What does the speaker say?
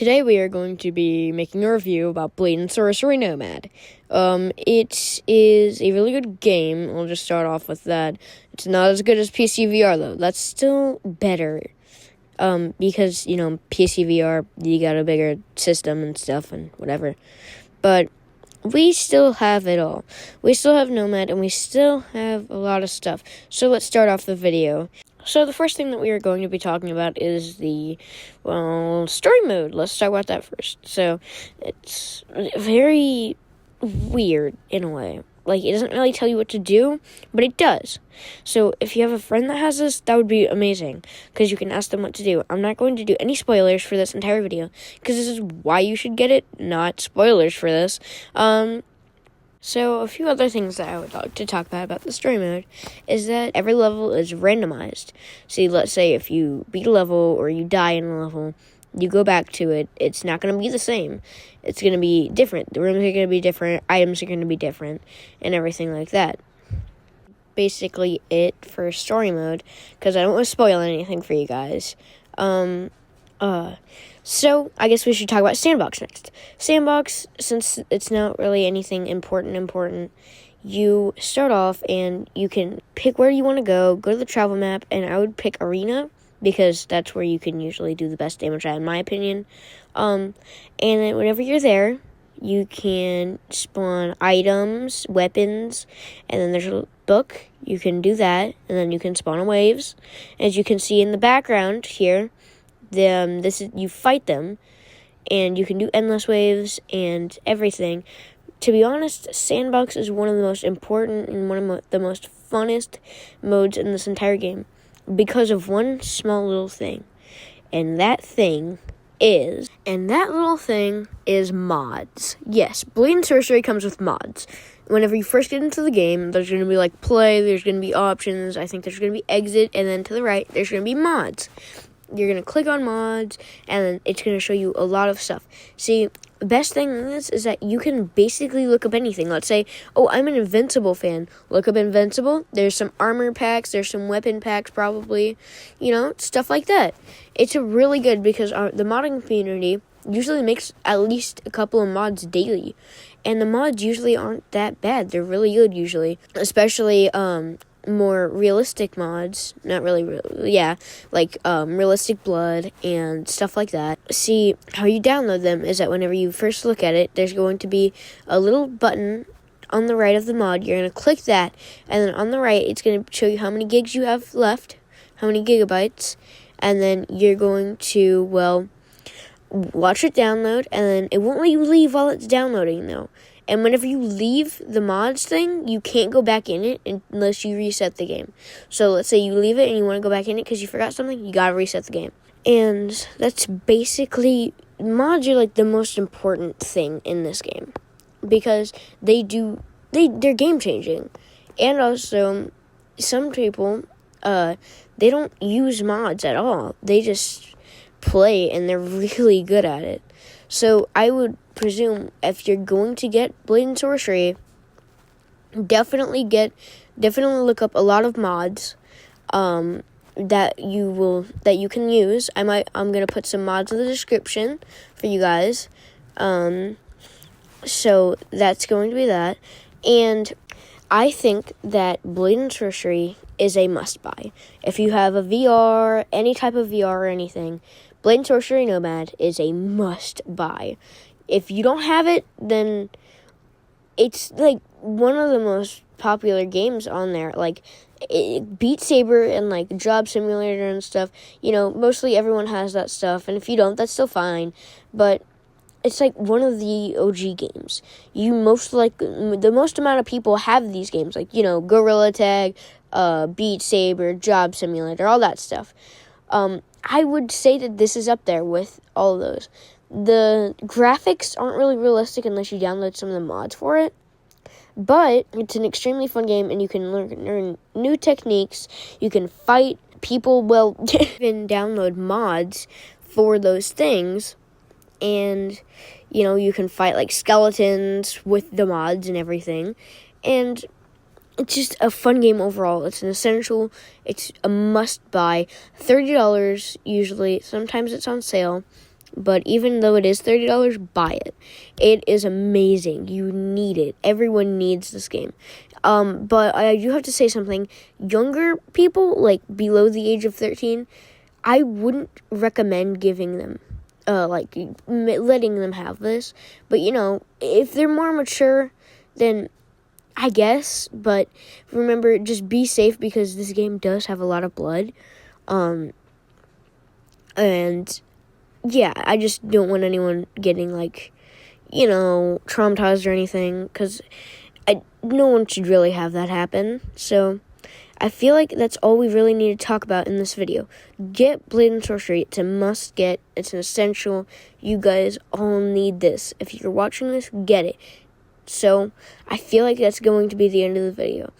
Today we are going to be making a review about Blade and Sorcery Nomad. It is a really good game. I'll just start off with that. It's not as good as PC VR though. That's still better. Because, PC VR, you got a bigger system and stuff and whatever. But we still have it all. We still have Nomad and we still have a lot of stuff. So let's start off the video. So the first thing that we are going to be talking about is the, story mode. Let's talk about that first. So it's very weird in a way. Like, it doesn't really tell you what to do, but it does. So if you have a friend that has this, that would be amazing, because you can ask them what to do. I'm not going to do any spoilers for this entire video, because this is why you should get it, not spoilers for this. So a few other things that I would like to talk about the story mode is that every level is randomized. See, let's say if you beat a level or you die in a level, you go back to it, it's not going to be the same. It's going to be different. The rooms are going to be different, items are going to be different, and everything like that. Basically it for story mode, because I don't want to spoil anything for you guys. So I guess we should talk about Sandbox next. Sandbox, since it's not really anything important, you start off and you can pick where you want to go to the travel map, and I would pick Arena, because that's where you can usually do the best damage at, in my opinion. And then whenever you're there, you can spawn items, weapons, and then there's a book. You can do that, and then you can spawn waves. As you can see in the background here, you fight them, and you can do endless waves and everything. To be honest, Sandbox is one of the most important and one of the most funnest modes in this entire game, because of one small little thing. And that little thing is mods. Yes, Blade and Sorcery comes with mods. Whenever you first get into the game, there's going to be play, there's going to be options, I think there's going to be exit, and then to the right, there's going to be mods. You're going to click on mods, and then it's going to show you a lot of stuff. See, the best thing in this is that you can basically look up anything. Let's say, I'm an Invincible fan. Look up Invincible. There's some armor packs. There's some weapon packs, probably. Stuff like that. It's really good, because the modding community usually makes at least a couple of mods daily. And the mods usually aren't that bad. They're really good, usually. Especially, more realistic mods, not really realistic blood and stuff like that. See, how you download them is that whenever you first look at it, there's going to be a little button on the right of the mod. You're going to click that, and then on the right, it's going to show you how many gigs you have left, how many gigabytes, and then you're going to, watch it download, and then it won't let you leave while it's downloading, though. And whenever you leave the mods thing, you can't go back in it unless you reset the game. So let's say you leave it and you want to go back in it because you forgot something, you gotta reset the game. And that's basically, mods are the most important thing in this game, because they're game changing. And also, some people, they don't use mods at all. They just play, and they're really good at it. So I would presume if you're going to get Blade and Sorcery, definitely look up a lot of mods that you can use. I'm gonna put some mods in the description for you guys. So that's going to be that. And I think that Blade and Sorcery is a must-buy. If you have a VR, any type of VR or anything, Blade and Sorcery Nomad is a must-buy. If you don't have it, then it's one of the most popular games on there. Beat Saber and Job Simulator and stuff. Mostly everyone has that stuff, and if you don't, that's still fine. But it's one of the OG games. The most amount of people have these games, Gorilla Tag, Beat Saber, Job Simulator, all that stuff. I would say that this is up there with all of those. The graphics aren't really realistic unless you download some of the mods for it, but it's an extremely fun game, and you can learn new techniques. You can fight people, you can download mods for those things, and, you can fight, skeletons with the mods and everything, and it's just a fun game overall. It's an essential. It's a must-buy. $30 usually. Sometimes it's on sale. But even though it is $30, buy it. It is amazing. You need it. Everyone needs this game. But I do have to say something. Younger people, like below the age of 13, I wouldn't recommend giving them, letting them have this. But, if they're more mature, then I guess. But remember, just be safe because this game does have a lot of blood. And yeah, I just don't want anyone getting, traumatized or anything, because no one should really have that happen. So I feel like that's all we really need to talk about in this video. Get Blade and Sorcery. It's a must get. It's an essential. You guys all need this. If you're watching this, get it. So I feel like that's going to be the end of the video.